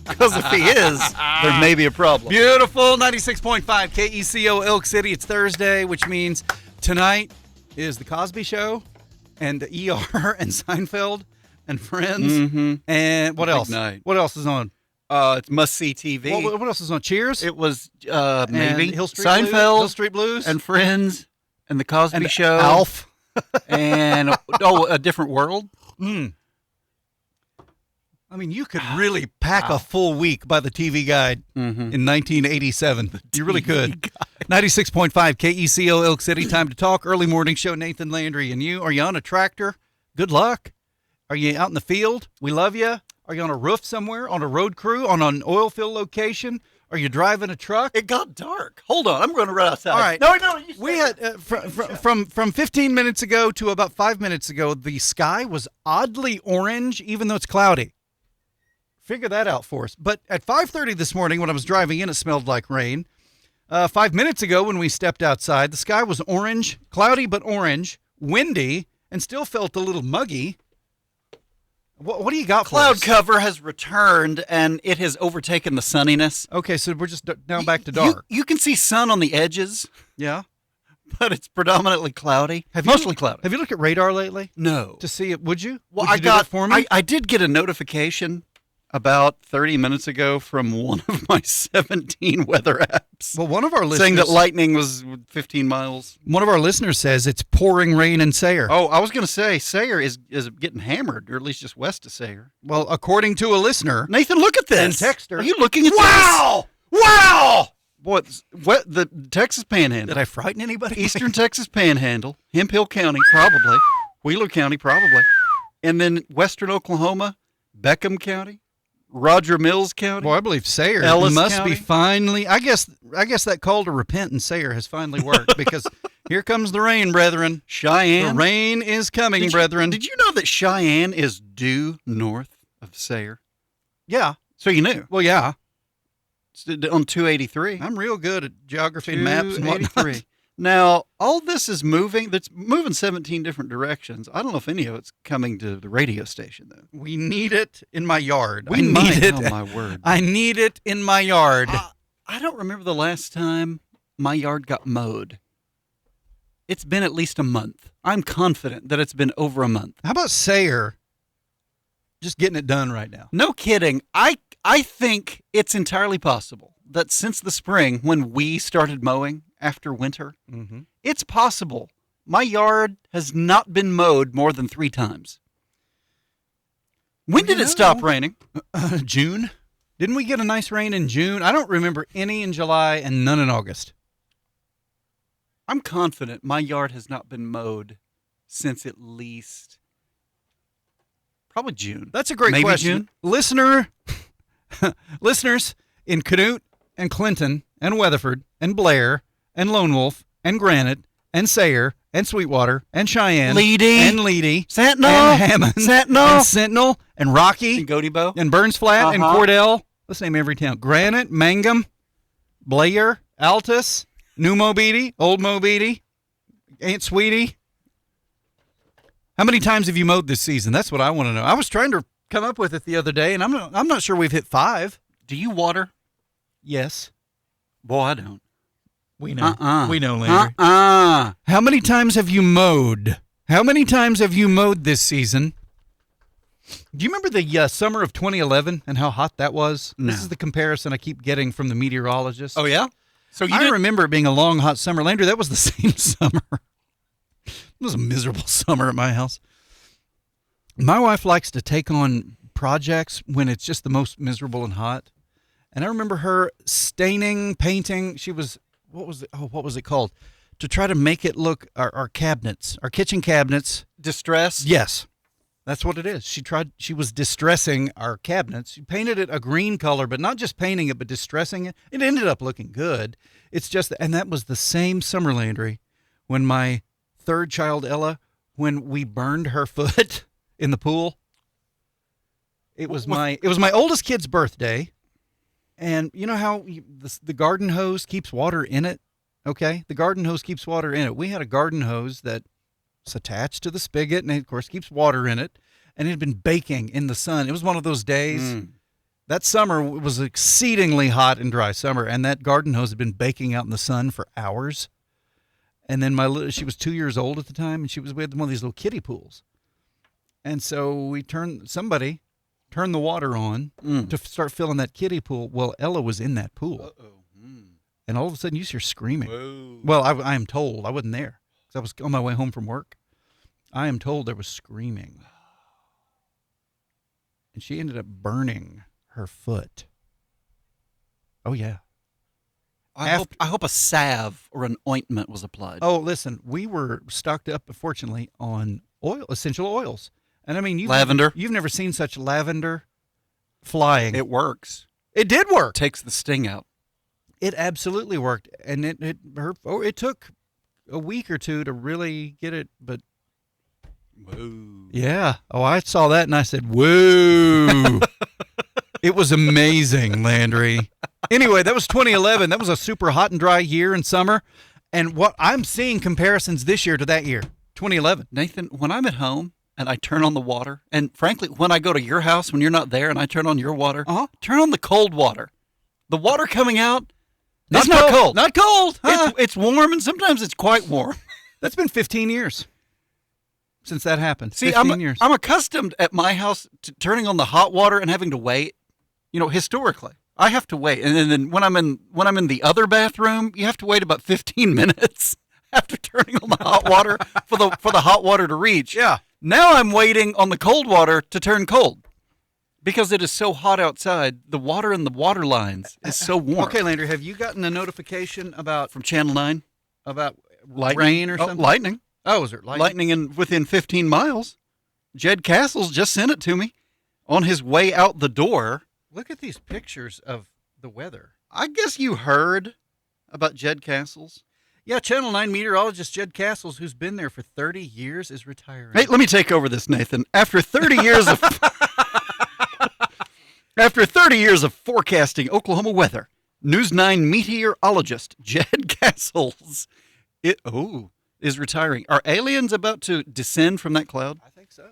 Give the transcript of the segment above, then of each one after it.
Because if he is, there may be a problem. Beautiful. 96.5 KECO Elk City. It's Thursday, which means tonight is The Cosby Show and the ER and Seinfeld and Friends. Mm-hmm. And what else? Night. What else is on? It's must-see TV. What else is on? Cheers? It was maybe And Hill Street Seinfeld, Blues? Hill Street Blues? and Friends, and The Cosby Show. Alf. And, A Different World. Mm. I mean, you could really pack a full week by the TV Guide in 1987. You really could. 96.5 KECO Elk City. Time to talk. Early morning show. Nathan Landry and you. Are you on a tractor? Good luck. Are you out in the field? We love you. Are you on a roof somewhere? On a road crew? On an oil field location? Are you driving a truck? It got dark. Hold on. I'm going to run outside. All right. No. We had from 15 minutes ago to about 5 minutes ago, the sky was oddly orange, even though it's cloudy. Figure that out for us. But at 5:30 this morning, when I was driving in, it smelled like rain. 5 minutes ago, when we stepped outside, the sky was orange, cloudy but orange, windy, and still felt a little muggy. What do you got for Cloud us? cover has returned, and it has overtaken the sunniness. Okay, so we're just down back to dark. You can see sun on the edges, Yeah. but it's predominantly cloudy. Have Mostly cloudy. Have you looked at radar lately No. to see it? Would you? Well, Would you do that for me? I did get a notification about 30 minutes ago from one of my 17 weather apps Well, one of our listeners saying that lightning was 15 miles. One of our listeners says it's pouring rain in Sayre. Oh, I was going to say Sayre is getting hammered, or at least just west of Sayre. Well, according to a listener, Nathan, look at this. And texter. Are you looking at Wow! this? Wow! Boy, the Texas Panhandle. did I frighten anybody? Eastern Texas Panhandle, Hemphill County, probably. Wheeler County, probably. And then Western Oklahoma, Beckham County, Roger Mills County. Boy, I believe Sayre Ellis must County. be finally. I guess that call to repent in Sayre has finally worked because here comes the rain, brethren. Cheyenne. The rain is coming, brethren. Did you know that Cheyenne is due north of Sayre? Yeah. So you knew. Well, yeah. It's on 283. I'm real good at geography and maps and whatnot. 283. Now, all this is moving. That's moving 17 different directions. I don't know if any of it's coming to the radio station, though. We need it in my yard. We I might. need it. Oh, my word. I need it in my yard. I don't remember the last time my yard got mowed. It's been at least a month. I'm confident that it's been over a month. How about Sayre just getting it done right now? No kidding. I think it's entirely possible that since the spring, when we started mowing after winter, it's possible my yard has not been mowed more than 3 times. When did it stop raining? June. Didn't we get a nice rain in June? I don't remember any in July and none in August. I'm confident my yard has not been mowed since at least probably June. That's a great Maybe question. June? Listeners in Canute and Clinton and Weatherford and Blair and Lone Wolf and Granite and Sayre and Sweetwater and Cheyenne and Leedy Sentinel and Hammond and Sentinel and Rocky and Godebo and Burns Flat and Cordell. Let's name every town. Granite, Mangum, Blair, Altus, New Mobeedy, Old Mobeedy, Aunt Sweetie. How many times have you mowed this season? That's what I want to know. I was trying to come up with it the other day, and I'm not sure we've hit 5. Do you water? Yes. Boy, I don't. We know. We know, Landry. Uh-uh. How many times have you mowed? How many times have you mowed this season? Do you remember the summer of 2011 and how hot that was? No. This is the comparison I keep getting from the meteorologists. Oh, yeah? So I remember it being a long, hot summer. Landry, that was the same summer. It was a miserable summer at my house. My wife likes to take on projects when it's just the most miserable and hot. And I remember her staining, painting. She was, what was it called? To try to make it look, our cabinets, our kitchen cabinets. Distress? Yes. That's what it is. She was distressing our cabinets. She painted it a green color, but not just painting it, but distressing it. It ended up looking good. It's just, and that was the same summer, Landry, when my third child, Ella, when we burned her foot in the pool. It was my oldest kid's birthday. And you know how the garden hose keeps water in it? Okay? The garden hose keeps water in it. We had a garden hose that's attached to the spigot and, of course, keeps water in it. And it had been baking in the sun. It was one of those days That summer was exceedingly hot and dry summer, and that garden hose had been baking out in the sun for hours. And then she was 2 years old at the time, and we had one of these little kiddie pools. And so somebody turned the water on to start filling that kiddie pool. Well, Ella was in that pool. Uh-oh. And all of a sudden you hear screaming. Whoa. Well, I am told. I wasn't there because I was on my way home from work. I am told there was screaming. And she ended up burning her foot. Oh, yeah. I hope a salve or an ointment was applied. Oh, listen, we were stocked up, fortunately, on essential oils. And I mean, lavender. You've never seen such lavender flying. It works. It did work. Takes the sting out. It absolutely worked. And it took a week or two to really get it, but whoa. Yeah. Oh, I saw that and I said, whoa. It was amazing, Landry. Anyway, that was 2011. That was a super hot and dry year in summer. And what I'm seeing comparisons this year to that year, 2011. Nathan, when I'm at home and I turn on the water, and frankly, when I go to your house when you're not there and I turn on your water, turn on the cold water. The water coming out, it's not cold. Not cold. Huh? It's warm, and sometimes it's quite warm. That's been 15 years since that happened. See, 15 years. I'm accustomed at my house to turning on the hot water and having to wait. You know, historically, I have to wait, and then when I'm in the other bathroom, you have to wait about 15 minutes after turning on the hot water for the hot water to reach. Yeah. Now I'm waiting on the cold water to turn cold because it is so hot outside. The water in the water lines is so warm. Okay, Landry, have you gotten a notification From Channel 9 about lightning. rain or something? Lightning. Oh, is it lightning? Lightning within 15 miles. Jed Castles just sent it to me on his way out the door. Look at these pictures of the weather. I guess you heard about Jed Castles. Yeah, Channel 9 meteorologist Jed Castles, who's been there for 30 years, is retiring. Hey, let me take over this, Nathan. After 30 years of forecasting Oklahoma weather, News 9 meteorologist Jed Castles is retiring. Are aliens about to descend from that cloud? I think so.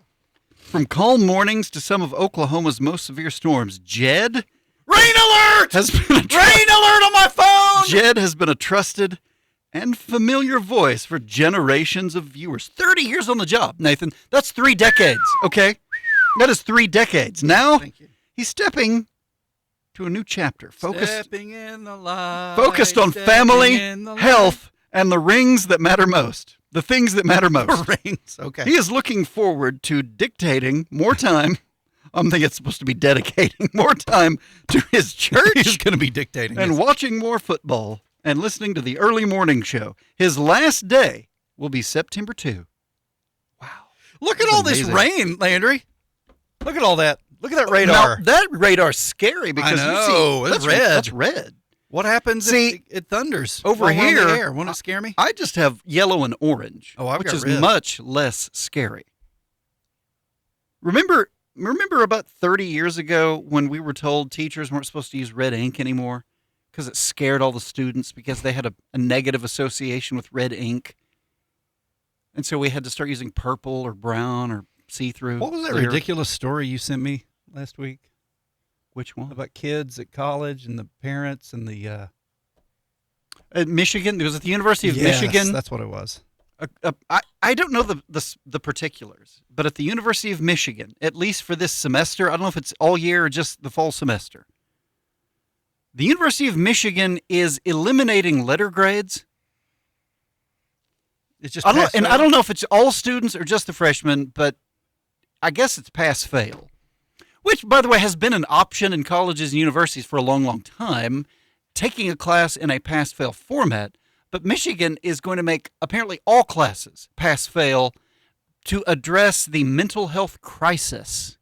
From calm mornings to some of Oklahoma's most severe storms, Jed Rain alert! has been Rain alert on my phone! Jed has been a trusted and familiar voice for generations of viewers. 30 years on the job, Nathan. That's 3 decades, okay? That is 3 decades. Now, he's stepping to a new chapter, focused on family, health, and the rings that matter most. The things that matter most. Rings, okay. He is looking forward to dictating more time. I'm thinking it's supposed to be dedicating more time to his church. He's going to be dictating. And watching more football and listening to the early morning show. His last day will be September 2. Wow. Look at all this rain, Landry. Look at all that. Look at that radar. Now, that radar's scary because I know. you see, It's red. That's red. What happens if it thunders over while we're here? on the air? Won't it scare me? I just have yellow and orange, which is red. much less scary. Remember about 30 years ago when we were told teachers weren't supposed to use red ink anymore because it scared all the students because they had a negative association with red ink. And so we had to start using purple or brown or see-through. What was that ridiculous story you sent me last week? Which one? About kids at college and the parents and the... At Michigan? It was at the University of Michigan. Yes, that's what it was. I don't know the particulars, but at the University of Michigan, at least for this semester, I don't know if it's all year or just the fall semester, the University of Michigan is eliminating letter grades. It's just I don't know if it's all students or just the freshmen, but I guess it's pass-fail, which, by the way, has been an option in colleges and universities for a long, long time, taking a class in a pass-fail format. But Michigan is going to make apparently all classes pass-fail to address the mental health crisis.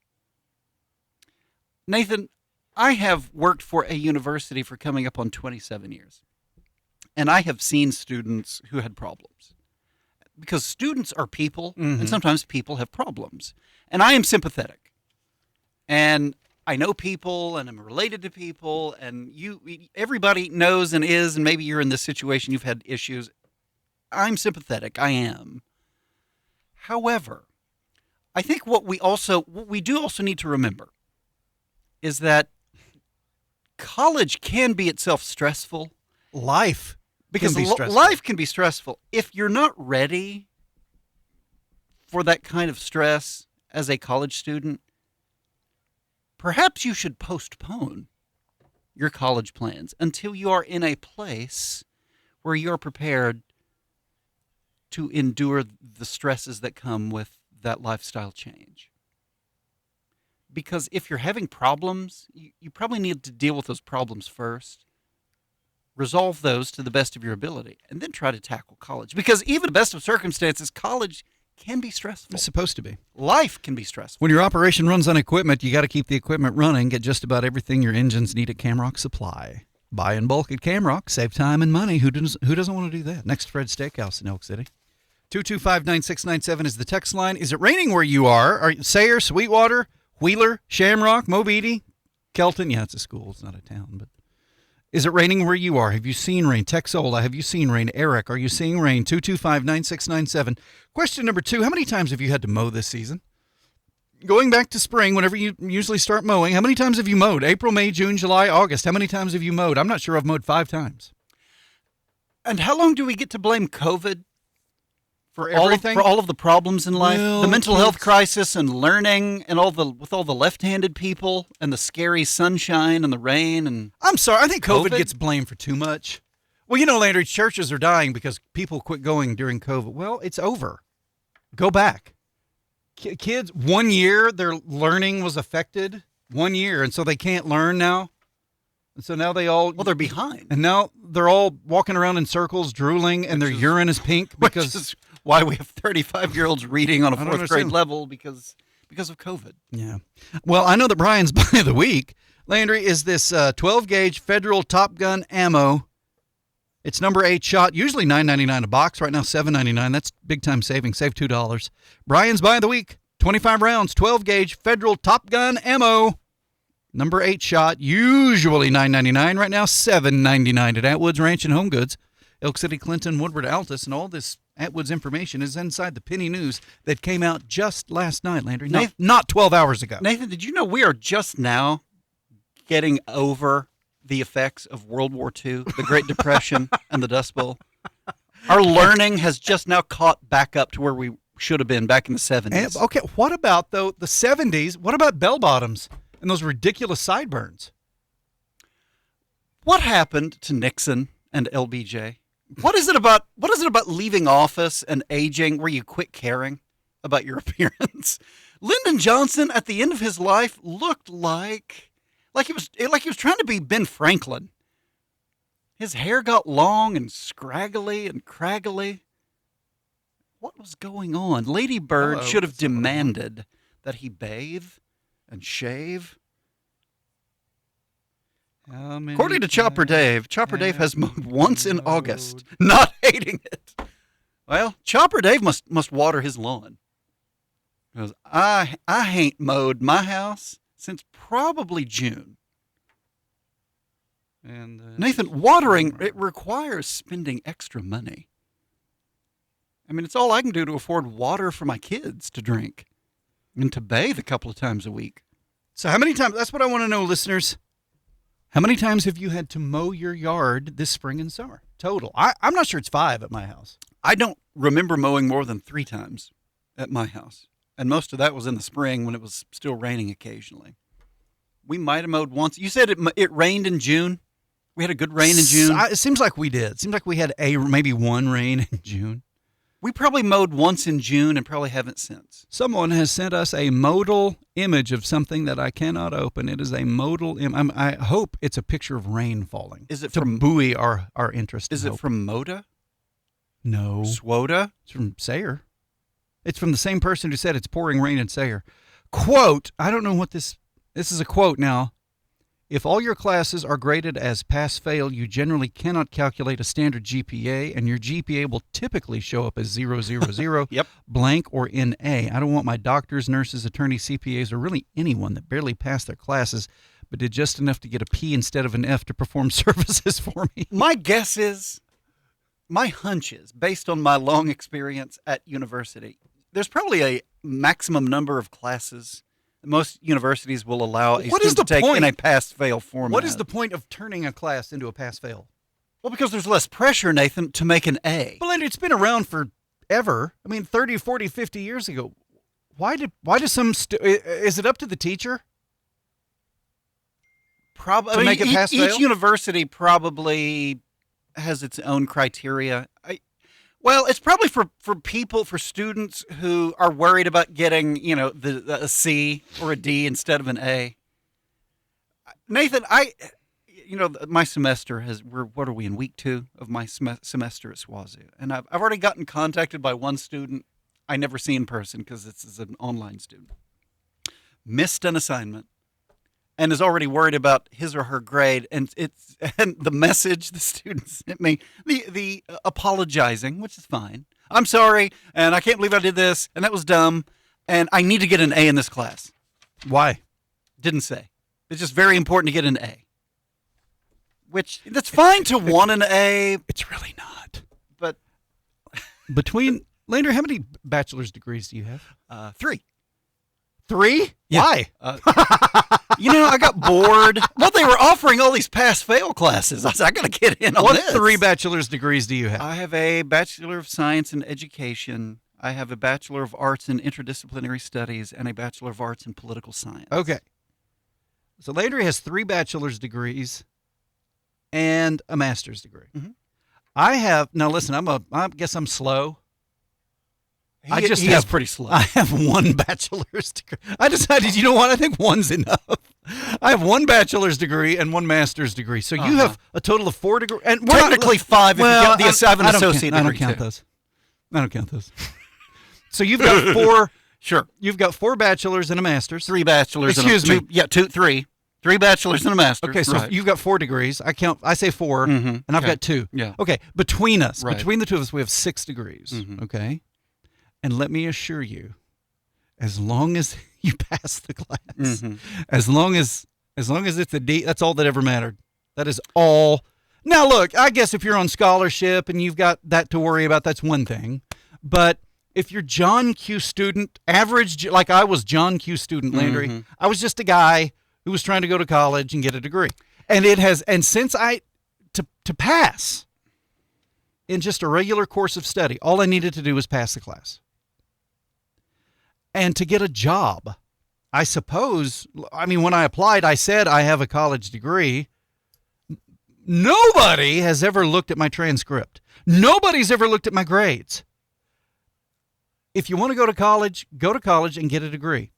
Nathan, I have worked for a university for coming up on 27 years, and I have seen students who had problems. Because students are people, and sometimes people have problems. And I am sympathetic. And I know people, and I'm related to people, and everybody knows and is, and maybe you're in this situation, you've had issues. I'm sympathetic. I am. However, I think what we do also need to remember is that college can be itself stressful. Life Because can be stressful. life can be stressful. If you're not ready for that kind of stress as a college student, perhaps you should postpone your college plans until you are in a place where you're prepared to endure the stresses that come with that lifestyle change. Because if you're having problems, you probably need to deal with those problems first, resolve those to the best of your ability, and then try to tackle college. Because even the best of circumstances, college can be stressful. It's supposed to be. Life can be stressful. When your operation runs on equipment, you got to keep the equipment running. Get just about everything your engines need at Camrock Supply. Buy in bulk at Camrock. Save time and money. Who doesn't want to do that? Next, Fred's Steakhouse in Elk City. 225-9697 is the text line. Is it raining where you are? Are you Sayre, Sweetwater, Wheeler, Shamrock, Mobeedy, Kelton? Yeah, it's a school. It's not a town. But is it raining where you are? Have you seen rain? Texola, have you seen rain? Eric, are you seeing rain? 225-9697. Question number 2, how many times have you had to mow this season? Going back to spring, whenever you usually start mowing, how many times have you mowed? April, May, June, July, August. How many times have you mowed? I'm not sure. I've mowed 5 times. And how long do we get to blame COVID For all everything? for all of the problems in life? Well, the mental health kids- crisis and learning and with all the left-handed people and the scary sunshine and the rain and I'm sorry. I think COVID COVID? gets blamed for too much. Well, you know, Landry, churches are dying because people quit going during COVID. Well, it's over. Go back. Kids, 1 year, their learning was affected. 1 year, and so they can't learn now. And so now they're behind. And now they're all walking around in circles, drooling, and their urine is pink Which because is why we have 35-year-olds reading on a I don't 4th grade understand. level because of COVID. Yeah. Well, I know that Brian's buy of the week, Landry, is this 12-gauge Federal Top Gun ammo. It's number 8 shot, usually $9.99 a box. Right now, $7.99. That's big-time saving. Save $2. Brian's buy of the week, 25 rounds, 12-gauge Federal Top Gun ammo. Number 8 shot, usually $9.99. Right now, $7.99 at Atwood's Ranch and Home Goods. Elk City, Clinton, Woodward, Altus, and all this Atwood's information is inside the Penny News that came out just last night, Landry. Not 12 hours ago. Nathan, did you know we are just now getting over the effects of World War II, the Great Depression, and the Dust Bowl? Our learning has just now caught back up to where we should have been back in the 70s. And, okay, what about, though, the 70s? What about bell bottoms and those ridiculous sideburns? What happened to Nixon and LBJ? What is it about leaving office and aging where you quit caring about your appearance? Lyndon Johnson at the end of his life looked like he was trying to be Ben Franklin. His hair got long and scraggly and craggly. What was going on? Lady Bird should have demanded that he bathe and shave. According to Chopper Dave has mowed once in August, not hating it. Well, Chopper Dave must water his lawn. Because I ain't mowed my house since probably June. And Nathan, watering, it requires spending extra money. I mean, it's all I can do to afford water for my kids to drink and to bathe a couple of times a week. So how many times, that's what I want to know, listeners. How many times have you had to mow your yard this spring and summer? Total. I'm not sure it's 5 at my house. I don't remember mowing more than 3 times at my house. And most of that was in the spring when it was still raining occasionally. We might have mowed once. You said it rained in June? We had a good rain in June? It seems like we did. It seems like we had maybe one rain in June. We probably mowed once in June and probably haven't since. Someone has sent us a modal image of something that I cannot open. It is a modal image. I hope it's a picture of rain falling. Is it to from buoy our interest? Is it hope. from Moda? No. Swoda? It's from Sayre. It's from the same person who said it's pouring rain in Sayre. Quote, I don't know what this is a quote now. If all your classes are graded as pass-fail, you generally cannot calculate a standard GPA, and your GPA will typically show up as 0, 0, 0, Yep. blank, or NA. I don't want my doctors, nurses, attorneys, CPAs, or really anyone that barely passed their classes but did just enough to get a P instead of an F to perform services for me. My guess is, my hunch is, based on my long experience at university, there's probably a maximum number of classes Most universities will allow a What is student to the take point? in a pass-fail format. What is the point of turning a class into a pass-fail? Well, because there's less pressure, Nathan, to make an A. Well, Andrew, it's been around forever. I mean, 30, 40, 50 years ago. Why do some is it up to the teacher? Probably to make it pass-fail? Each university probably has its own criteria. Well, it's probably for students who are worried about getting, a C or a D instead of an A. Nathan, my semester what are we in week 2 of my semester at SWAZU? And I've already gotten contacted by one student I never see in person because this is an online student. Missed an assignment and is already worried about his or her grade. And the message the student sent me, the apologizing, which is fine. I'm sorry, and I can't believe I did this, and that was dumb, and I need to get an A in this class. Why? Didn't say. It's just very important to get an A. Which, that's fine to want an A. It's really not. But Lander, how many bachelor's degrees do you have? 3. 3? Yeah. Why? I got bored. Well, they were offering all these pass-fail classes. I said, I got to get in on What this. 3 bachelor's degrees do you have? I have a Bachelor of Science in Education. I have a Bachelor of Arts in Interdisciplinary Studies and a Bachelor of Arts in Political Science. Okay. So Landry has 3 bachelor's degrees and a master's degree. Mm-hmm. I have, now listen, I guess I'm slow. He is pretty slow. I have 1 bachelor's degree. I decided, you know what? I think 1's enough. I have 1 bachelor's degree and 1 master's degree. So you have a total of 4 degrees. And technically 5 if you count the associate degree. I don't count those. I don't count those. So you've got 4. Sure. You've got 4 bachelors and a master's. 3 bachelors. Excuse me. 3. 3 bachelors and a master's. Okay, so right. you've got 4 degrees. I say 4, and I've got 2. Yeah. Okay, between us, right. between the two of us, we have 6 degrees. Mm-hmm. Okay, and let me assure you, as long as you pass the class, as long as it's a D, that's all that ever mattered. That is all. Now, look, I guess if you're on scholarship and you've got that to worry about, that's one thing. But if you're John Q student, average, like I was John Q student, Landry, I was just a guy who was trying to go to college and get a degree. And since to pass in just a regular course of study, all I needed to do was pass the class. And to get a job, I suppose, when I applied, I said I have a college degree. Nobody has ever looked at my transcript. Nobody's ever looked at my grades. If you want to go to college and get a degree.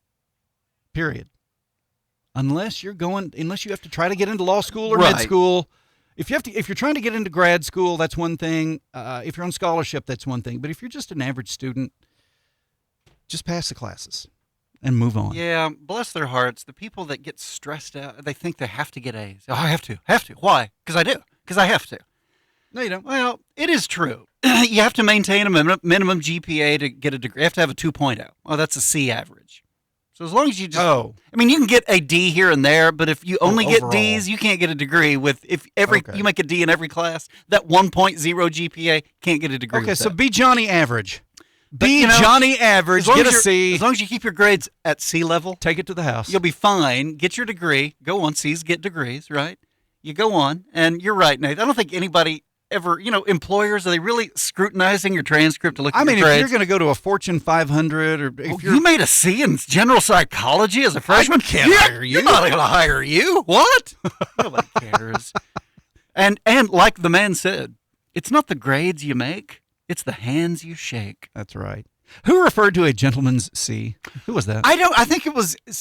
Period. Unless you have to try to get into law school or right. med school. If you're trying to get into grad school, that's one thing. If you're on scholarship, that's one thing. But if you're just an average student, just pass the classes and move on. Yeah, bless their hearts. The people that get stressed out, they think they have to get A's. Oh, I have to. Why? Because I do. Because I have to. No, you don't. Well, it is true. You have to maintain a minimum GPA to get a degree. You have to have a 2.0. Oh, that's a C average. So as long as you just, you can get a D here and there, but if you only get D's, you can't get a degree. You make a D in every class, that 1.0 GPA can't get a degree. Okay, with so that. be Johnny Average. Johnny Average. Get a C. As long as you keep your grades at C level, take it to the house. You'll be fine. Get your degree. Go on. C's get degrees, right? You go on, and you're right, Nate. I don't think anybody ever, employers, are they really scrutinizing your transcript to look at your grades? If you're going to go to a Fortune 500 or if you made a C in general psychology as a freshman, can't hire you. You're not going to hire you. What? Nobody cares. And like the man said, it's not the grades you make, it's the hands you shake. That's right. Who referred to a gentleman's C? Who was that? I think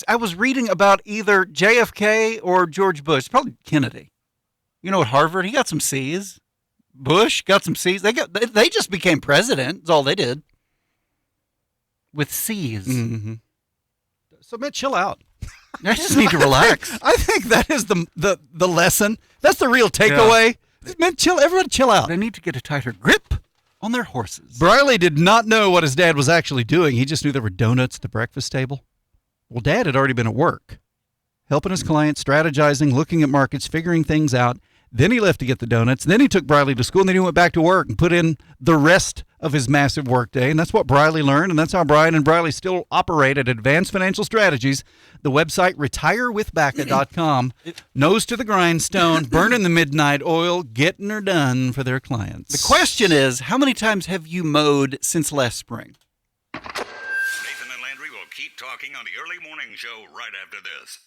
I was reading about either JFK or George Bush, probably Kennedy. At Harvard, he got some C's. Bush got some C's. They just became president. That's all they did. With C's. Mm-hmm. So, man, chill out. I just need to relax. I think that is the lesson. That's the real takeaway. Yeah. Man, everybody chill out. They need to get a tighter grip on their horses. Briley did not know what his dad was actually doing. He just knew there were donuts at the breakfast table. Well, Dad had already been at work, helping his clients, strategizing, looking at markets, figuring things out. Then he left to get the donuts. Then he took Briley to school, and then he went back to work and put in the rest of his massive workday, and that's what Briley learned, and that's how Brian and Briley still operate at Advanced Financial Strategies. The website, retirewithbaca.com. Nose to the grindstone, burning the midnight oil, getting her done for their clients. The question is, how many times have you mowed since last spring? Nathan and Landry will keep talking on the early morning show right after this.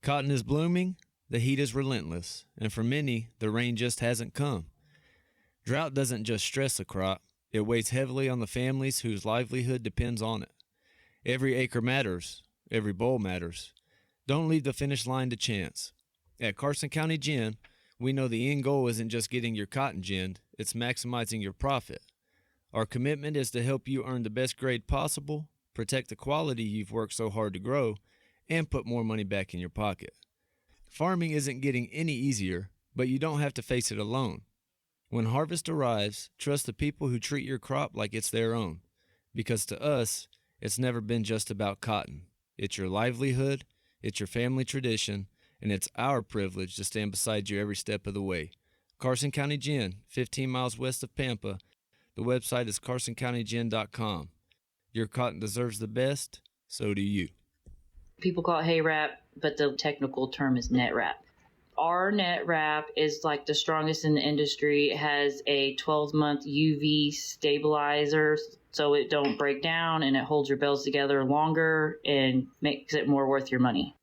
Cotton is blooming, the heat is relentless, and for many, the rain just hasn't come. Drought doesn't just stress a crop, it weighs heavily on the families whose livelihood depends on it. Every acre matters, every bowl matters. Don't leave the finish line to chance. At Carson County Gin, we know the end goal isn't just getting your cotton ginned, it's maximizing your profit. Our commitment is to help you earn the best grade possible, protect the quality you've worked so hard to grow, and put more money back in your pocket. Farming isn't getting any easier, but you don't have to face it alone. When harvest arrives, trust the people who treat your crop like it's their own, because to us, it's never been just about cotton. It's your livelihood, it's your family tradition, and it's our privilege to stand beside you every step of the way. Carson County Gin, 15 miles west of Pampa. The website is carsoncountyGin.com. Your cotton deserves the best, so do you. People call it hay wrap, but the technical term is net wrap. Our net wrap is like the strongest in the industry. It has a 12-month UV stabilizer so it don't break down, and it holds your bales together longer and makes it more worth your money.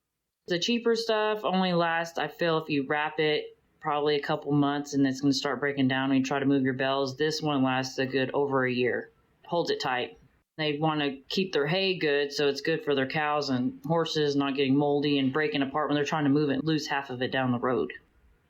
The cheaper stuff only lasts, I feel, if you wrap it, probably a couple months, and it's going to start breaking down when you try to move your bales. This one lasts a good over a year. Holds it tight. They want to keep their hay good, so it's good for their cows and horses not getting moldy and breaking apart when they're trying to move it and lose half of it down the road.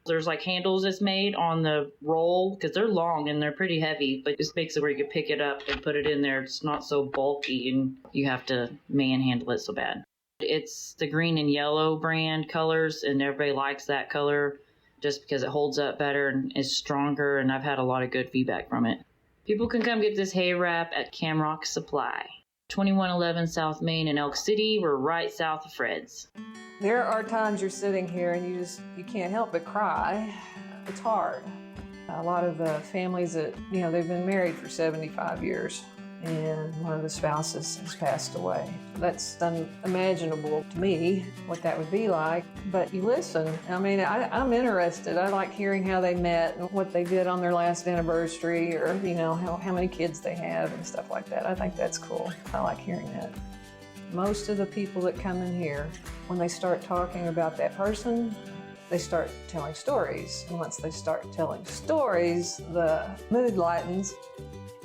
There's like handles that's made on the roll because they're long and they're pretty heavy, but this makes it where you can pick it up and put it in there. It's not so bulky and you have to manhandle it so bad. It's the green and yellow brand colors, and everybody likes that color just because it holds up better and is stronger, and I've had a lot of good feedback from it. People can come get this hay wrap at Camrock Supply, 2111 South Main in Elk City. We're right south of Fred's. There are times you're sitting here and you can't help but cry. It's hard. A lot of the families that, they've been married for 75 years and one of the spouses has passed away. That's unimaginable to me, what that would be like. But you listen. I'm interested. I like hearing how they met and what they did on their last anniversary, or, how many kids they have and stuff like that. I think that's cool. I like hearing that. Most of the people that come in here, when they start talking about that person, they start telling stories. And once they start telling stories, the mood lightens,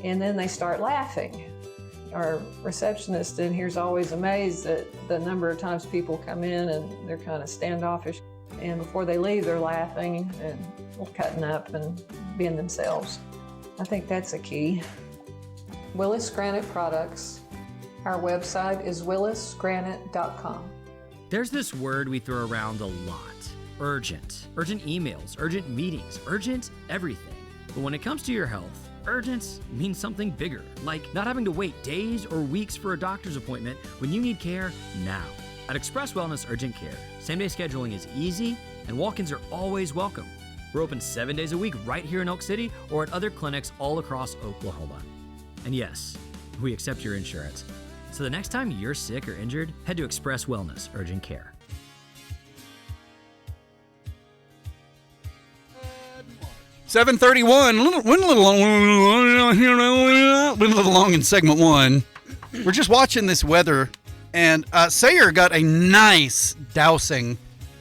and then they start laughing. Our receptionist in here is always amazed at the number of times people come in and they're kind of standoffish. And before they leave, they're laughing and cutting up and being themselves. I think that's a key. Willis Granite Products. Our website is willisgranite.com. There's this word we throw around a lot. Urgent. Urgent emails, urgent meetings, urgent everything. But when it comes to your health, urgent means something bigger, like not having to wait days or weeks for a doctor's appointment when you need care now. At Express Wellness Urgent Care, same-day scheduling is easy and walk-ins are always welcome. We're open 7 days a week right here in Elk City or at other clinics all across Oklahoma. And yes, we accept your insurance. So the next time you're sick or injured, head to Express Wellness Urgent Care. 7:31. Went a little long in segment one. We're just watching this weather, and Sayer got a nice dousing,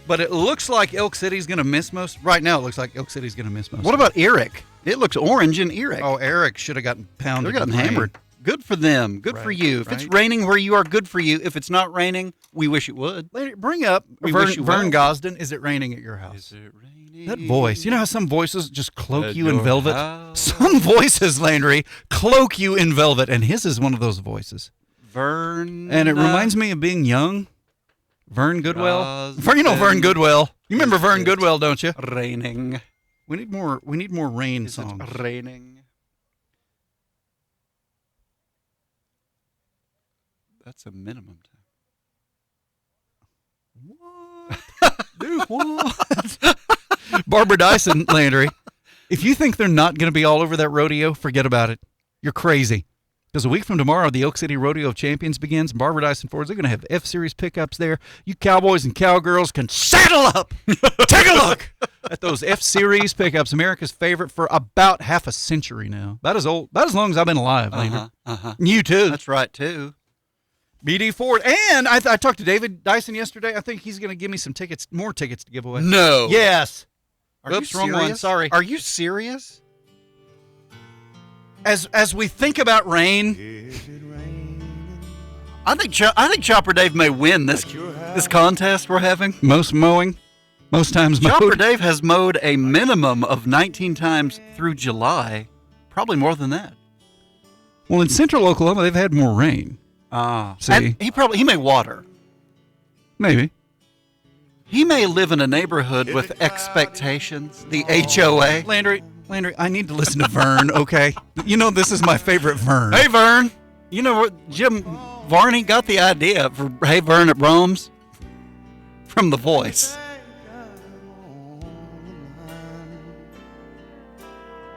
but it looks like Elk City's going to miss most. Right now, it looks like Elk City's going to miss most. What about Eric? It looks orange in Eric. Oh, Eric should have gotten pounded. They're getting hammered. Good for them. Good for you. If it's raining where you are, good for you. If it's not raining, we wish it would. Bring up Vern Gosden. Is it raining at your house? Is it raining? That voice. You know how some voices just cloak you in velvet? Some voices, Landry, cloak you in velvet, and his is one of those voices. Vern. And it reminds me of being young. Vern Goodwell. Vern Goodwell. You remember Vern Goodwell, don't you? Raining. We need more rain Is songs. it raining? That's a minimum time. What? Dude, what? Barbara Dyson, Landry. If you think they're not going to be all over that rodeo, forget about it. You're crazy. Because a week from tomorrow, the Elk City Rodeo of Champions begins. Barbara Dyson Fords, they're going to have F-Series pickups there. You cowboys and cowgirls can saddle up. Take a look at those F-Series pickups, America's favorite for about half a century now. About as long as I've been alive, Lander. You too. That's right, too. BD Ford. And I talked to David Dyson yesterday. I think he's going to give me some tickets, more tickets to give away. No. Yes. Are Oops, you wrong one. serious? Sorry. Are you serious? As we think about rain, I think Chopper Dave may win this contest we're having. most mowing, most times mowed. Chopper Dave has mowed a minimum of 19 times through July, probably more than that. Well, in central Oklahoma, they've had more rain. See? And he may water. Maybe. He may live in a neighborhood with expectations. The HOA. Landry, I need to listen to Vern, okay? You know this is my favorite Vern. Hey, Vern. You know what Jim Varney got the idea for Hey Vern at Brome's? From The Voice.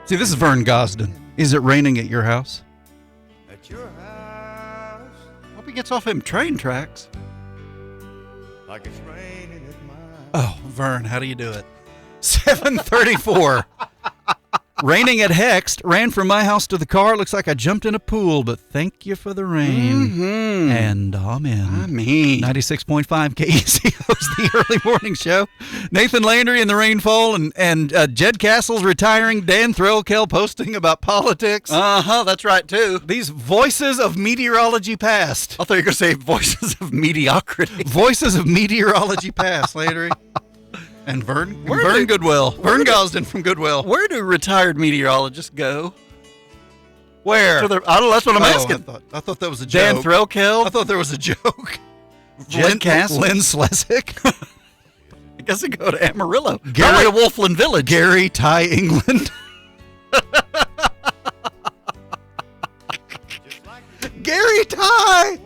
See, this is Vern Gosden. Is it raining at your house? Hope he gets off them train tracks. Oh, Vern, how do you do it? 7:34. Raining at Hext. Ran from my house to the car. Looks like I jumped in a pool, but thank you for the rain. Mm-hmm. And amen. I mean. 96.5 KEC hosts the early morning show. Nathan Landry in the rainfall and Jed Castle's retiring. Dan Threlkel posting about politics. That's right, too. These voices of meteorology past. I thought you were going to say voices of mediocrity. Voices of meteorology past, Landry. And Vern Goodwill. Vern Gosden from Goodwill. Where do retired meteorologists go? Where? I don't know. That's what I'm asking. I thought that was a joke. Dan Threlkel? I thought there was a joke. Jed Castle? Lynn Slesick. I guess they go to Amarillo. Gary- Probably to Wolfland Village. Gary Ty England. Gary Ty.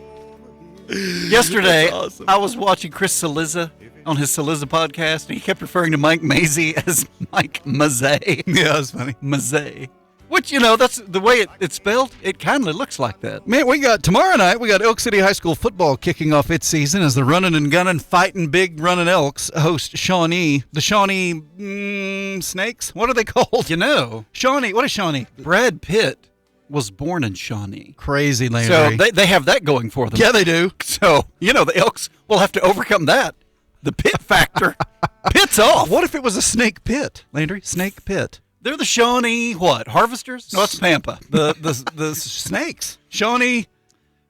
Yesterday, awesome. I was watching Chris Saliza on his Saliza podcast, and he kept referring to Mike Mazie as Mike Mazzei. Yeah, that's funny. Mazzei. Which, you know, that's the way it's spelled. It kind of looks like that. Man, tomorrow night, we got Elk City High School football kicking off its season as the running and gunning, fighting big running Elks host Shawnee. The Shawnee Snakes? What are they called? You know, Shawnee. What is Shawnee? Brad Pitt was born in Shawnee. Crazy, So Landry. they have that going for them. Yeah, they do. So, you know, the Elks will have to overcome that. The pit factor. Pit's off. What if it was a snake pit, Landry? Snake pit. They're the Shawnee, Harvesters? No, it's Pampa. The snakes. Shawnee.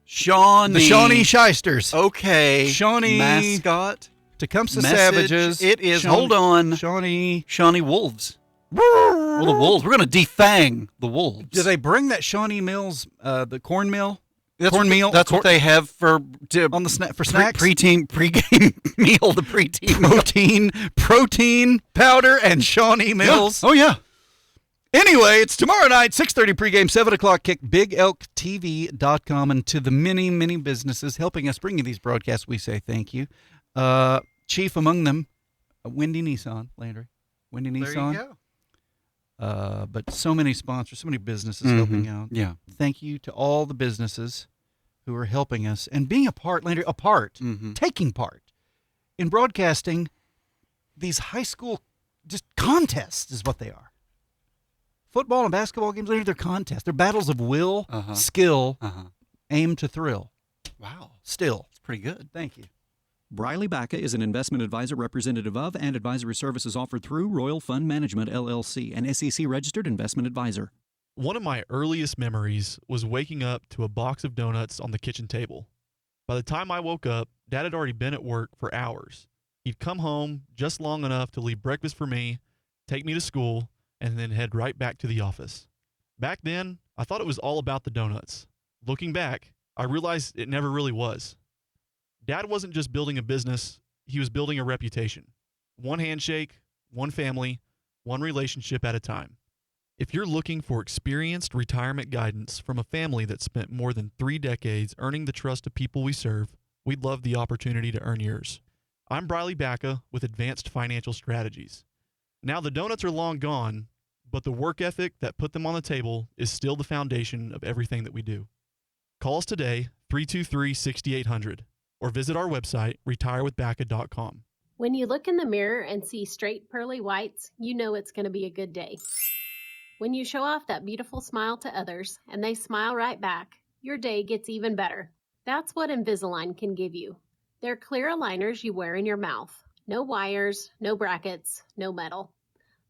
Shawnee. The Shawnee Shysters. Okay. Shawnee. Mascot. Tecumseh Message. Savages. It is, hold on. Shawnee. Shawnee Wolves. Well, the Wolves. We're going to defang the Wolves. Do they bring that Shawnee Mills, the corn mill? That's cornmeal? What, that's what they have for on the for snacks? Pregame meal, the preteen. Protein powder and Shawnee Mills. Yeah. Oh, yeah. Anyway, it's tomorrow night, 6:30 pregame, 7 o'clock kick, BigElkTV.com. And to the many, many businesses helping us bring you these broadcasts, we say thank you. Chief among them, Wendy Nissan, Landry. Wendy Nissan. There you go. But so many sponsors, so many businesses helping out. Yeah. Thank you to all the businesses who are helping us and being a part, Landry, taking part in broadcasting these high school just contests is what they are. Football and basketball games, Landry, they're contests. They're battles of will, skill, aim to thrill. Wow. Still. It's pretty good. Thank you. Briley Baca is an investment advisor representative of and advisory services offered through Royal Fund Management, LLC, an SEC-registered investment advisor. One of my earliest memories was waking up to a box of donuts on the kitchen table. By the time I woke up, Dad had already been at work for hours. He'd come home just long enough to leave breakfast for me, take me to school, and then head right back to the office. Back then, I thought it was all about the donuts. Looking back, I realized it never really was. Dad wasn't just building a business, he was building a reputation. One handshake, one family, one relationship at a time. If you're looking for experienced retirement guidance from a family that spent more than 3 decades earning the trust of people we serve, we'd love the opportunity to earn yours. I'm Briley Baca with Advanced Financial Strategies. Now the donuts are long gone, but the work ethic that put them on the table is still the foundation of everything that we do. Call us today, 323-6800, or visit our website, retirewithbaca.com. When you look in the mirror and see straight pearly whites, you know it's going to be a good day. When you show off that beautiful smile to others and they smile right back, your day gets even better. That's what Invisalign can give you. They're clear aligners you wear in your mouth. No wires, no brackets, no metal.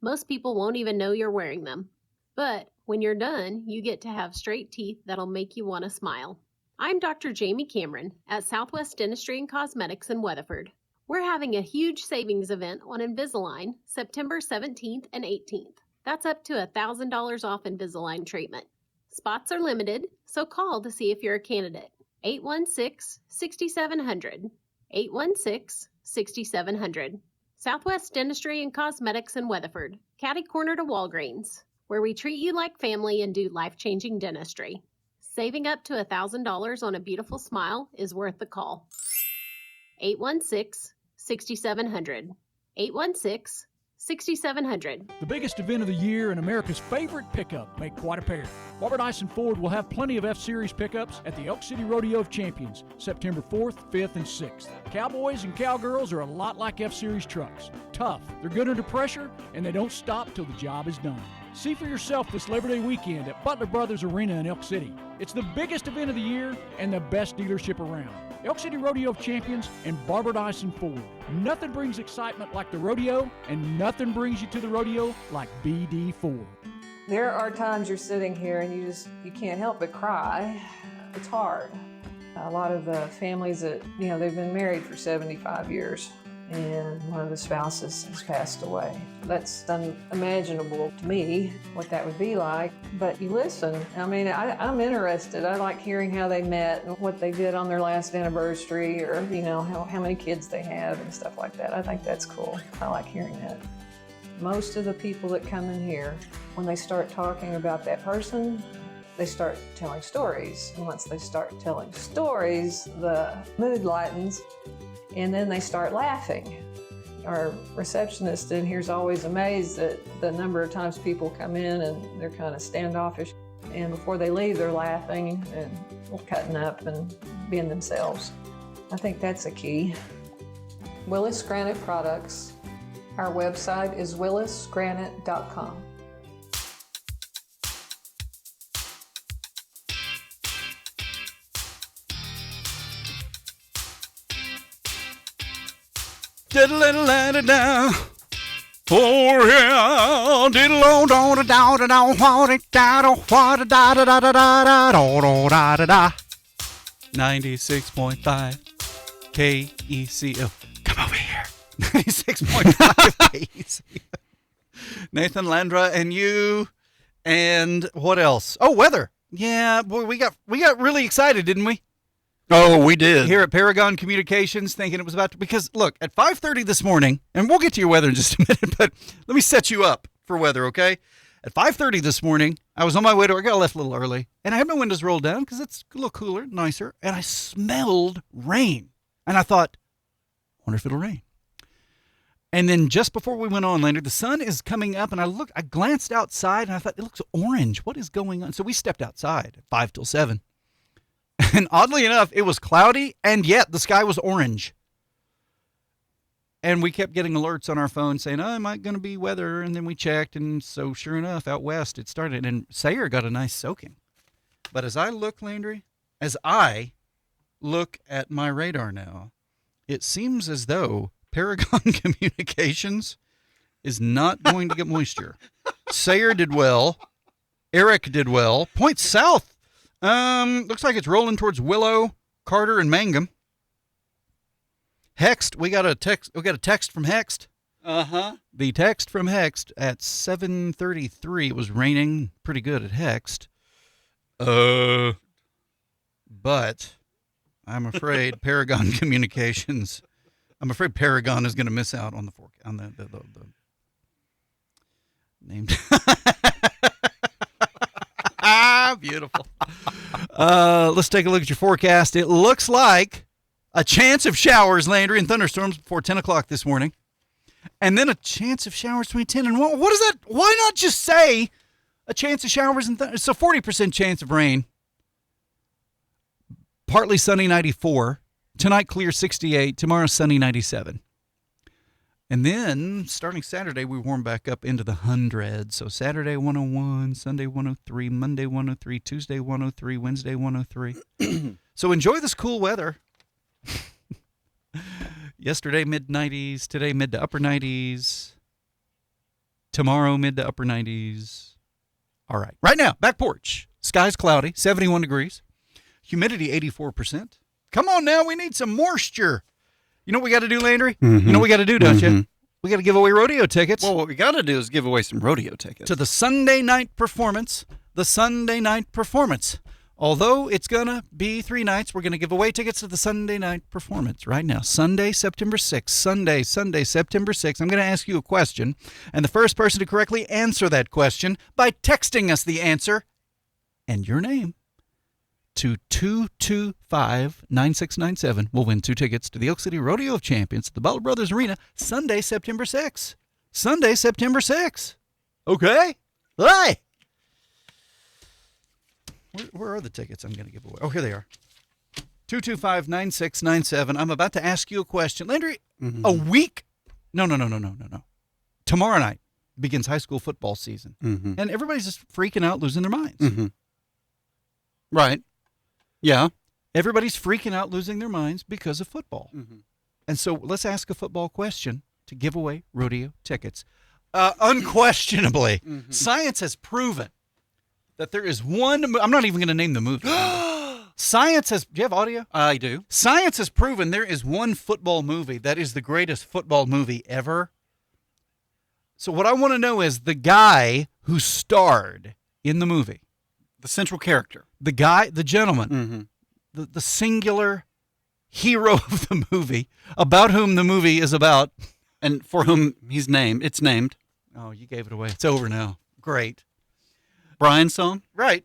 Most people won't even know you're wearing them. But when you're done, you get to have straight teeth that'll make you want to smile. I'm Dr. Jamie Cameron at Southwest Dentistry and Cosmetics in Weatherford. We're having a huge savings event on Invisalign September 17th and 18th. That's up to $1,000 off Invisalign treatment. Spots are limited, so call to see if you're a candidate. 816-6700. 816-6700. Southwest Dentistry and Cosmetics in Weatherford, catty corner to Walgreens, where we treat you like family and do life-changing dentistry. Saving up to $1,000 on a beautiful smile is worth the call. 816-6700. 816-6700. The biggest event of the year and America's favorite pickup make quite a pair. Robert Ison Ford will have plenty of F-Series pickups at the Elk City Rodeo of Champions, September 4th, 5th, and 6th. Cowboys and cowgirls are a lot like F-Series trucks. Tough, they're good under pressure, and they don't stop till the job is done. See for yourself this Labor Day weekend at Butler Brothers Arena in Elk City. It's the biggest event of the year and the best dealership around. Elk City Rodeo of Champions and Barbara Dyson Ford. Nothing brings excitement like the rodeo, and nothing brings you to the rodeo like BD Ford. There are times you're sitting here and you can't help but cry. It's hard. A lot of the families that, they've been married for 75 years and one of the spouses has passed away. That's unimaginable to me, what that would be like. But you listen. I'm interested. I like hearing how they met and what they did on their last anniversary, or, how many kids they have and stuff like that. I think that's cool. I like hearing that. Most of the people that come in here, when they start talking about that person, they start telling stories. And once they start telling stories, the mood lightens. And then they start laughing. Our receptionist in here is always amazed at the number of times people come in and they're kind of standoffish. And before they leave, they're laughing and cutting up and being themselves. I think that's a key. Willis Granite Products. Our website is willisgranite.com. Diddle-diddle-da-da-da. Oh yeah, diddle-o-da-da-da-da-da-da-da-da-da-da-da-da-da-da-da. 96.5 KECO. Come over here. 96.5 KECO. Nathan Landra and you, and what else? Oh, weather. Yeah, boy, we got really excited, didn't we? Oh, we did. Here at Paragon Communications, thinking it was about to, because look, at 5:30 this morning, and we'll get to your weather in just a minute, but let me set you up for weather, okay? At 5:30 this morning, I was on my way to work. I left a little early, and I had my windows rolled down because it's a little cooler, nicer, and I smelled rain. And I thought, I wonder if it'll rain. And then just before we went on, Leonard, the sun is coming up, and I glanced outside, and I thought, it looks orange. What is going on? So we stepped outside at 5 till 7. And oddly enough, it was cloudy, and yet the sky was orange. And we kept getting alerts on our phone saying, it might going to be weather. And then we checked, and so sure enough, out west it started. And Sayre got a nice soaking. But as I look, Landry, as I look at my radar now, it seems as though Paragon Communications is not going to get moisture. Sayre did well. Eric did well. Point south. Looks like it's rolling towards Willow, Carter, and Mangum. Hext, we got a text from Hext. Uh-huh. The text from Hext at 7:33. It was raining pretty good at Hext. But I'm afraid Paragon Communications. I'm afraid Paragon is going to miss out on the named. Beautiful. Let's take a look at your forecast. It looks like a chance of showers, Landry, and thunderstorms before 10 o'clock this morning. And then a chance of showers between 10 and 1. What is that? Why not just say a chance of showers and it's a 40% chance of rain. Partly sunny 94. Tonight clear 68. Tomorrow sunny 97. And then starting Saturday, we warm back up into the hundreds. So Saturday 101, Sunday 103, Monday 103, Tuesday 103, Wednesday 103. So enjoy this cool weather. Yesterday mid 90s, today mid to upper 90s. Tomorrow mid to upper 90s. All right. Right now, back porch. Sky's cloudy, 71 degrees. Humidity 84%. Come on now, we need some moisture. You know what we got to do, Landry? Mm-hmm. You know what we got to do, don't you? We got to give away rodeo tickets. Well, what we got to do is give away some rodeo tickets. To the Sunday night performance. The Sunday night performance. Although it's going to be 3 nights, we're going to give away tickets to the Sunday night performance right now. Sunday, September 6th. Sunday, September 6th. I'm going to ask you a question, and the first person to correctly answer that question by texting us the answer and your name to 225-9697 will win 2 tickets to the Elk City Rodeo of Champions at the Butler Brothers Arena Sunday, September 6th. Sunday, September 6th. Okay? Hey! Where are the tickets I'm going to give away? Oh, here they are. 225-9697. I'm about to ask you a question. Landry, a week? No. Tomorrow night begins high school football season. Mm-hmm. And everybody's just freaking out, losing their minds. Mm-hmm. Right. Yeah. Everybody's freaking out, losing their minds because of football. Mm-hmm. And so let's ask a football question to give away rodeo tickets. Unquestionably, science has proven that there is one. I'm not even going to name the movie. Science has. Do you have audio? I do. Science has proven there is one football movie that is the greatest football movie ever. So what I want to know is the guy who starred in the movie. The central character. The gentleman, the singular hero of the movie, about whom the movie is about. And for whom it's named. Oh, you gave it away. It's over now. Great. Brian's song? Right.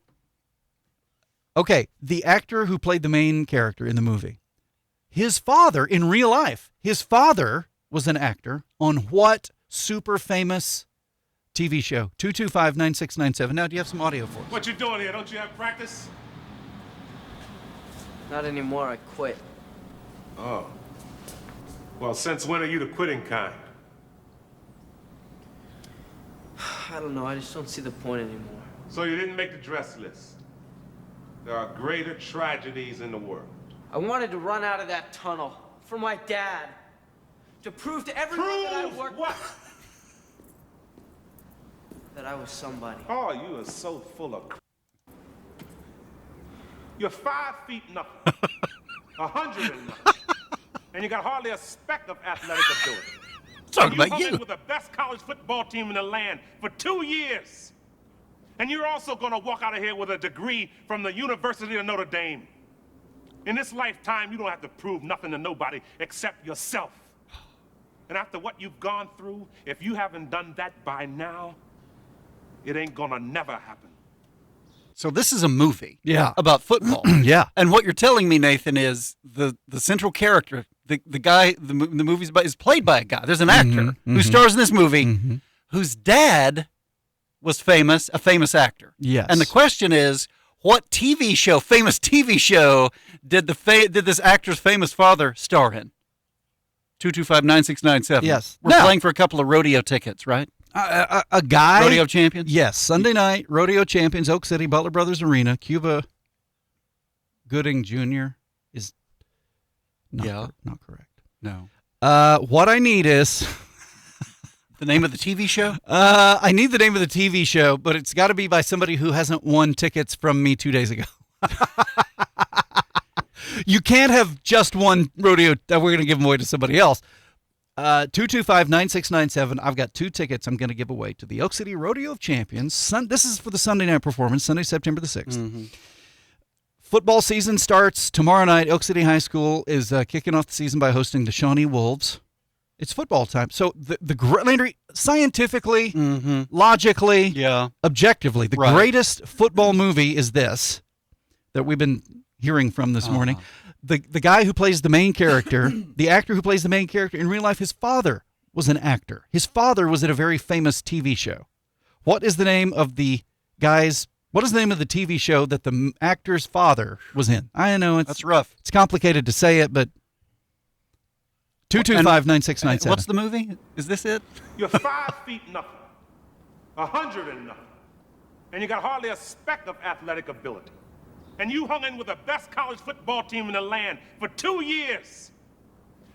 Okay, the actor who played the main character in the movie, his father, in real life, his father was an actor on what super famous TV show? 225-9697. Now, do you have some audio for us? What you doing here? Don't you have practice? Not anymore. I quit. Oh. Well, since when are you the quitting kind? I don't know. I just don't see the point anymore. So you didn't make the dress list. There are greater tragedies in the world. I wanted to run out of that tunnel for my dad. To prove to everyone that I worked... what? That I was somebody. Oh, you are so full of You're 5 feet nothing. 100 and nothing. And you got hardly a speck of athletic ability. Talking about hung you. in with the best college football team in the land for 2 years. And you're also going to walk out of here with a degree from the University of Notre Dame. In this lifetime, you don't have to prove nothing to nobody except yourself. And after what you've gone through, if you haven't done that by now, it ain't gonna never happen. So this is a movie. Yeah. About football. Yeah. And what you're telling me, Nathan, is the central character, the guy the movie's about, is played by a guy. There's an actor who stars in this movie whose dad was a famous actor. Yes. And the question is, what famous TV show did this actor's famous father star in? 225-9697. Yes. We're playing for a couple of rodeo tickets, right? A guy. Rodeo champions? Yes. Sunday night, rodeo champions, Oak City, Butler Brothers Arena. Cuba Gooding Jr. is not correct. No. What I need is... The name of the TV show? I need the name of the TV show, but it's got to be by somebody who hasn't won tickets from me 2 days ago. You can't have just one rodeo that we're going to give them away to somebody else. 225-9697. I've got 2 tickets I'm going to give away to the Elk City Rodeo of Champions. This is for the Sunday night performance, Sunday, September the 6th. Football season starts tomorrow night. Elk City High School is kicking off the season by hosting the Shawnee Wolves. It's football time. So Landry, scientifically, logically, objectively, the greatest football movie is this that we've been hearing from this morning. The guy who plays the main character, the actor who plays the main character in real life, his father was an actor. His father was in a very famous TV show. What is the name of the TV show that the actor's father was in? I know That's rough. It's complicated to say it, but 225-9697. What's the movie? Is this it? You're 5 feet nothing, 100 and nothing, and you got hardly a speck of athletic ability. And you hung in with the best college football team in the land for 2 years.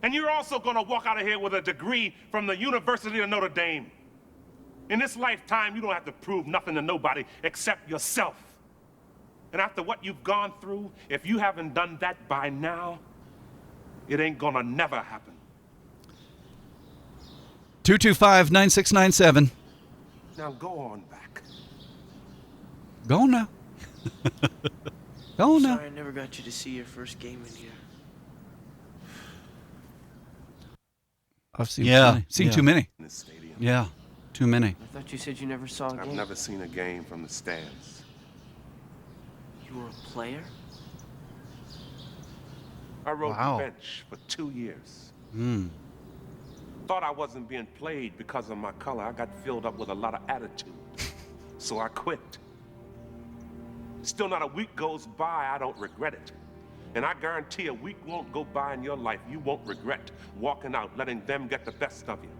And you're also gonna walk out of here with a degree from the University of Notre Dame. In this lifetime, you don't have to prove nothing to nobody except yourself. And after what you've gone through, if you haven't done that by now, it ain't gonna never happen. 225-9697. Now go on back. Go on now. Go on now. Sorry, I never got you to see your first game in here. I've seen too many. In the stadium. Yeah, too many. I thought you said you never saw a game. I've never seen a game from the stands. You were a player? I rode Wow. the bench for 2 years. Hmm. Thought I wasn't being played because of my color. I got filled up with a lot of attitude. So I quit. Still not a week goes by, I don't regret it. And I guarantee a week won't go by in your life you won't regret walking out, letting them get the best of you.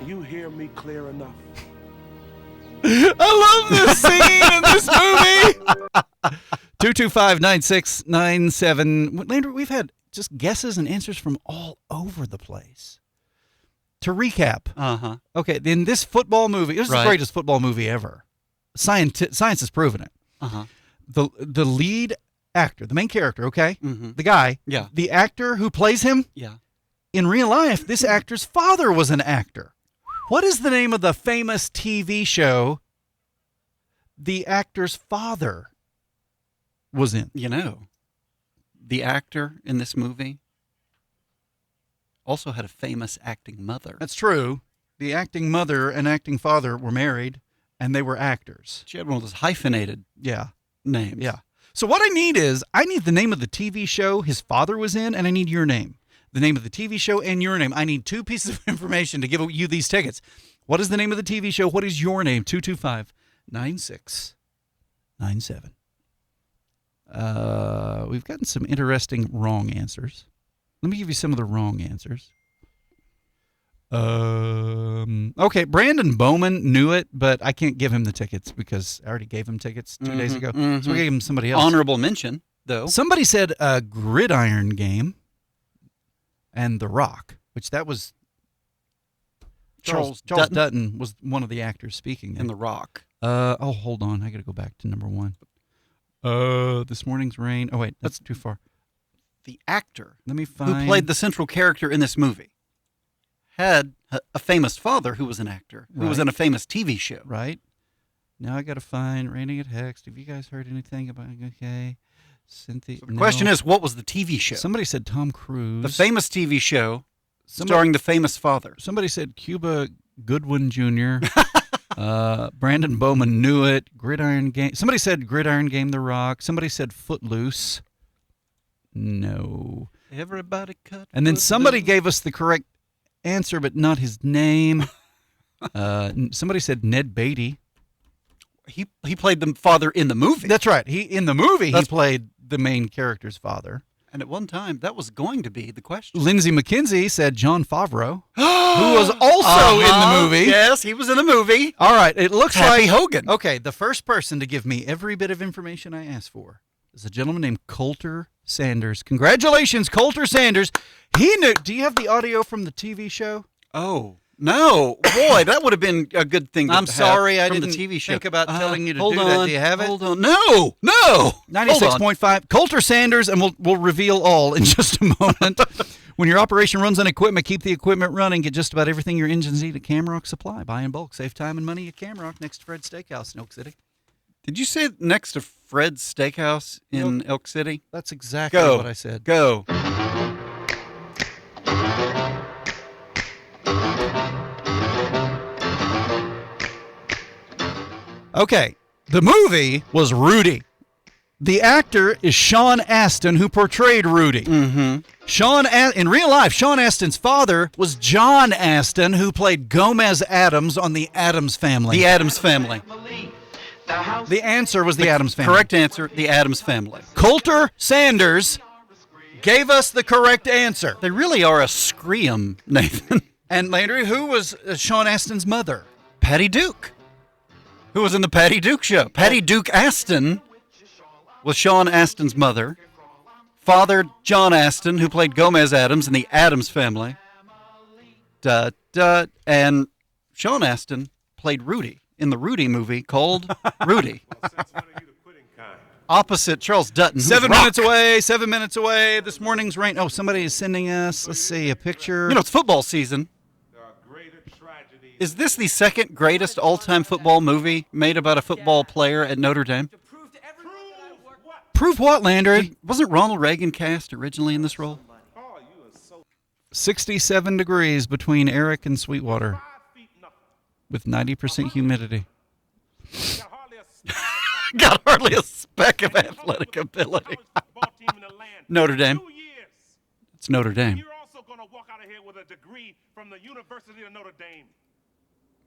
You hear me clear enough? I love this scene in this movie. 225-9697. Landry, we've had just guesses and answers from all over the place. To recap, okay, in this football movie, this is the greatest football movie ever. Science has proven it. The lead actor, the main character, okay, the guy, the actor who plays him, in real life, this actor's father was an actor. What is the name of the famous TV show the actor's father was in? You know, the actor in this movie also had a famous acting mother. That's true. The acting mother and acting father were married, and they were actors. She had one of those hyphenated names. Yeah. So what I need the name of the TV show his father was in, and I need your name. The name of the TV show and your name. I need 2 pieces of information to give you these tickets. What is the name of the TV show? What is your name? 225-9697. We've gotten some interesting wrong answers. Let me give you some of the wrong answers. Okay, Brandon Bowman knew it, but I can't give him the tickets because I already gave him tickets 2 days ago. So we gave him somebody else. Honorable mention, though. Somebody said a Gridiron Game and The Rock, which that was Charles Dutton was one of the actors speaking in The Rock. Hold on. I got to go back to number 1. This Morning's Rain. Oh, wait, that's too far. The actor Let me find who played the central character in this movie had a famous father who was an actor, who was in a famous TV show. Right. Now I got to find Rating at Hext. Have you guys heard anything about okay? Cynthia. So the question is, what was the TV show? Somebody said Tom Cruise. The famous TV show starring the famous father. Somebody said Cuba Goodwin Jr. Brandon Bowman knew it. Gridiron Game. Somebody said Gridiron Game, The Rock. Somebody said Footloose. No. Everybody cut. And then somebody gave us the correct answer, but not his name. Somebody said Ned Beatty. He played the father in the movie. That's right. In the movie, he played the main character's father. And at one time, that was going to be the question. Lindsay McKenzie said Jon Favreau, who was also in the movie. Yes, he was in the movie. All right. It looks Happy like Hogan. Okay, the first person to give me every bit of information I asked for is a gentleman named Coulter Sanders. Congratulations, Coulter Sanders. He knew. Do you have the audio from the TV show? Oh, no. Boy, that would have been a good thing to I'm sorry, I from didn't the TV show. think about telling you to hold do on, that. Do you have it? Hold on. No. 96.5. Coulter Sanders, and we'll reveal all in just a moment. When your operation runs on equipment, keep the equipment running. Get just about everything your engines need at Camrock Supply. Buy in bulk. Save time and money at Camrock next to Fred's Steakhouse in Elk City. Did you say next to Fred's Steakhouse in Elk City? That's exactly what I said. Go. Okay, the movie was Rudy. The actor is Sean Astin, who portrayed Rudy. Mm-hmm. In real life, Sean Astin's father was John Astin, who played Gomez Addams on The Addams Family. The Addams Family. The answer was The Addams Family. Correct answer, The Addams Family. Coulter Sanders gave us the correct answer. They really are a scream, Nathan. And Landry, who was Sean Astin's mother? Patty Duke, who was in the Patty Duke Show. Patty Duke Astin was Sean Astin's mother. Father, John Astin, who played Gomez Addams in The Addams Family. And Sean Astin played Rudy in the Rudy movie called Rudy. Opposite Charles Dutton. 7 minutes away, 7 minutes away. This morning's rain. Oh, somebody is sending us, let's see, a picture. You know, it's football season. Is this the second greatest all-time football movie made about a football player at Notre Dame? Prove what, Landry? Wasn't Ronald Reagan cast originally in this role? 67 degrees between Eric and Sweetwater with 90% humidity. Got hardly a speck of athletic ability. Notre Dame. It's Notre Dame. You're also going to walk out of here with a degree from the University of Notre Dame.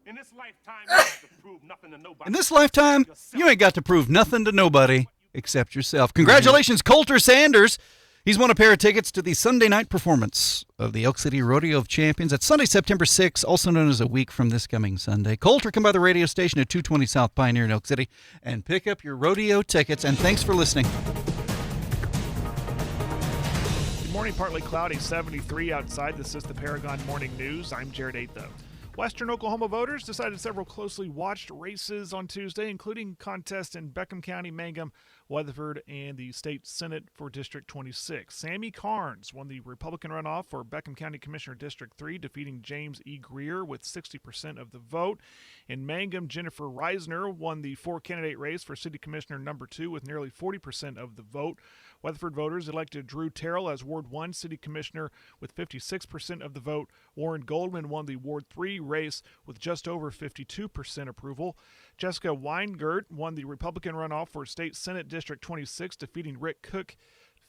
In this lifetime, you have to prove nothing to nobody. In this lifetime, you ain't got to prove nothing to nobody except yourself. Congratulations, Coulter Sanders. He's won a pair of tickets to the Sunday night performance of the Elk City Rodeo of Champions. That's Sunday, September 6th, also known as a week from this coming Sunday. Coulter, come by the radio station at 220 South Pioneer in Elk City and pick up your rodeo tickets. And thanks for listening. Good morning, partly cloudy, 73 outside. This is the Paragon Morning News. I'm Jared Aitho. Western Oklahoma voters decided several closely watched races on Tuesday, including contests in Beckham County, Mangum, Weatherford, and the state Senate for District 26. Sammy Carnes won the Republican runoff for Beckham County Commissioner District 3, defeating James E. Greer with 60% of the vote. In Mangum, Jennifer Reisner won the four-candidate race for City Commissioner number 2 with nearly 40% of the vote. Weatherford voters elected Drew Terrell as Ward 1 City Commissioner with 56% of the vote. Warren Goldman won the Ward 3 race with just over 52% approval. Jessica Weingart won the Republican runoff for State Senate District 26, defeating Rick Cook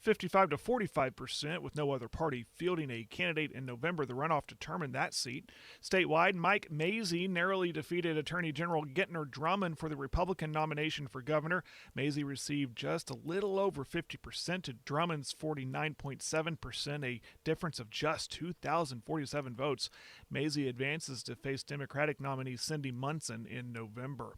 55 to 45%, with no other party fielding a candidate in November. The runoff determined that seat. Statewide, Mike Mazie narrowly defeated Attorney General Gentner Drummond for the Republican nomination for governor. Mazie received just a little over 50% to Drummond's 49.7%, a difference of just 2,047 votes. Mazie advances to face Democratic nominee Cindy Munson in November.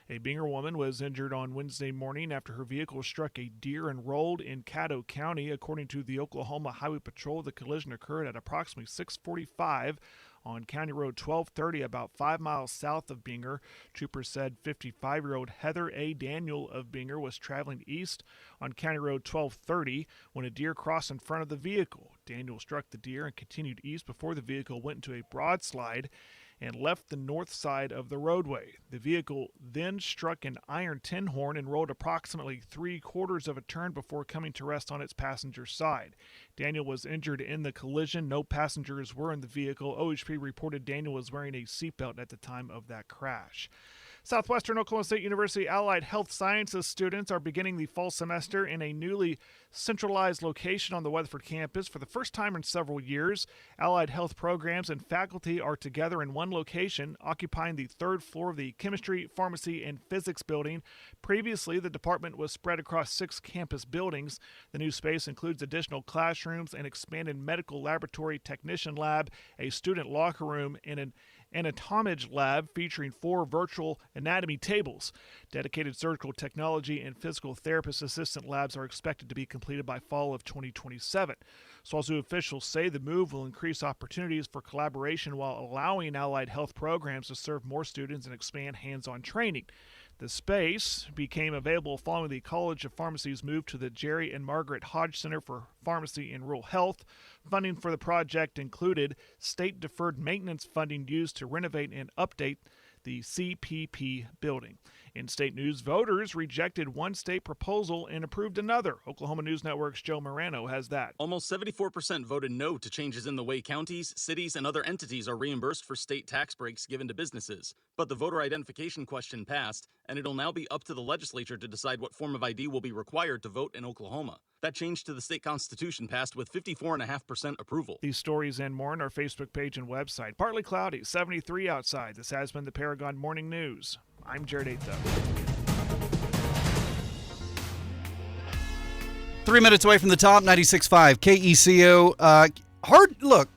A Binger woman was injured on Wednesday morning after her vehicle struck a deer and rolled in Caddo County. According to the Oklahoma Highway Patrol, the collision occurred at approximately 6:45 on County Road 1230, about 5 miles south of Binger. Troopers said 55-year-old Heather A. Daniel of Binger was traveling east on County Road 1230 when a deer crossed in front of the vehicle. Daniel struck the deer and continued east before the vehicle went into a broadslide and left the north side of the roadway. The vehicle then struck an iron tin horn and rolled approximately 3/4 of a turn before coming to rest on its passenger side. Daniel was injured in the collision. No passengers were in the vehicle. OHP reported Daniel was wearing a seatbelt at the time of that crash. Southwestern Oklahoma State University Allied Health Sciences students are beginning the fall semester in a newly centralized location on the Weatherford campus. For the first time in several years, allied health programs and faculty are together in one location, occupying the third floor of the chemistry, pharmacy, and physics building. Previously, the department was spread across 6 campus buildings. The new space includes additional classrooms, an expanded medical laboratory technician lab, a student locker room, and an anatomage lab featuring 4 virtual anatomy tables. Dedicated surgical technology and physical therapist assistant labs are expected to be completed by fall of 2027. SWAZU officials say the move will increase opportunities for collaboration while allowing allied health programs to serve more students and expand hands-on training. The space became available following the College of Pharmacy's move to the Jerry and Margaret Hodge Center for Pharmacy and Rural Health. Funding for the project included state-deferred maintenance funding used to renovate and update the CPP building. In state news, voters rejected one state proposal and approved another. Oklahoma News Network's Joe Morano has that. Almost 74% voted no to changes in the way counties, cities, and other entities are reimbursed for state tax breaks given to businesses. But the voter identification question passed, and it'll now be up to the legislature to decide what form of ID will be required to vote in Oklahoma. That change to the state constitution passed with 54.5% approval. These stories and more on our Facebook page and website. Partly cloudy, 73 outside. This has been the Paragon Morning News. I'm Jared Aitho. 3 minutes away from the top, 96.5 KECO. Look,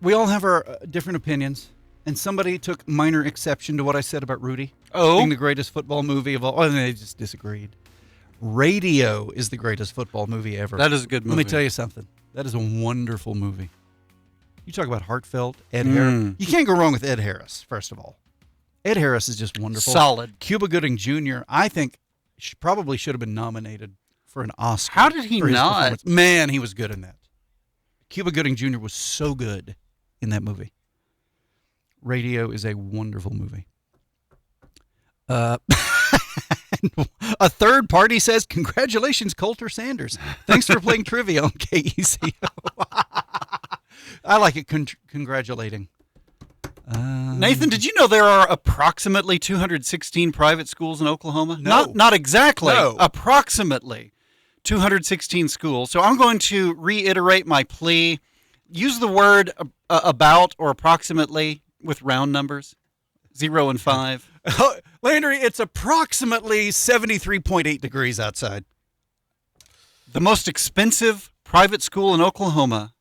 we all have our different opinions, and somebody took minor exception to what I said about Rudy being the greatest football movie of all. Oh, and they just disagreed. Radio is the greatest football movie ever. That is a good movie. Let me tell you something. That is a wonderful movie. You talk about heartfelt, Ed Harris. You can't go wrong with Ed Harris, first of all. Ed Harris is just wonderful. Solid. Cuba Gooding Jr., I think, probably should have been nominated for an Oscar. How did he not? Man, he was good in that. Cuba Gooding Jr. was so good in that movie. Radio is a wonderful movie. A third party says, congratulations, Coulter Sanders. Thanks for playing trivia on KECO. I like it, congratulating. Nathan, did you know there are approximately 216 private schools in Oklahoma? No. Not exactly. No. Approximately 216 schools. So I'm going to reiterate my plea. Use the word about or approximately with round numbers, 0 and 5. Landry, it's approximately 73.8 degrees outside. The most expensive private school in Oklahoma,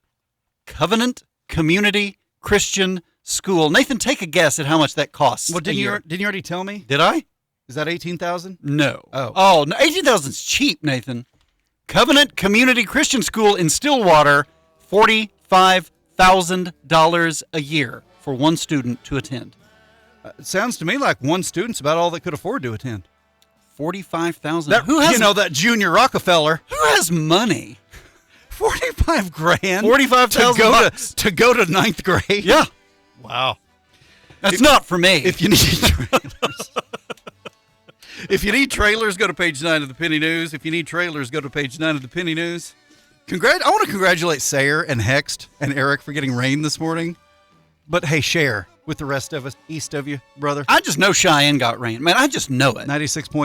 Covenant Community Christian School. Nathan, take a guess at how much that costs. Well, didn't year. you already tell me? Did I? Is that $18,000? No. Oh, no, $18,000 is cheap, Nathan. Covenant Community Christian School in Stillwater, $45,000 a year for one student to attend. It sounds to me like one student's about all they could afford to attend. $45,000. Who has that junior Rockefeller? Who has money? $45,000. $45,000 to go to ninth grade. Yeah. Wow. That's not for me. If you need trailers, go to page 9 of the Penny News. If you need trailers, go to page 9 of the Penny News. I want to congratulate Sayer and Hext and Eric for getting rain this morning. But hey, share with the rest of us east of you, brother. I just know Cheyenne got rain. Man, I just know it. 96.5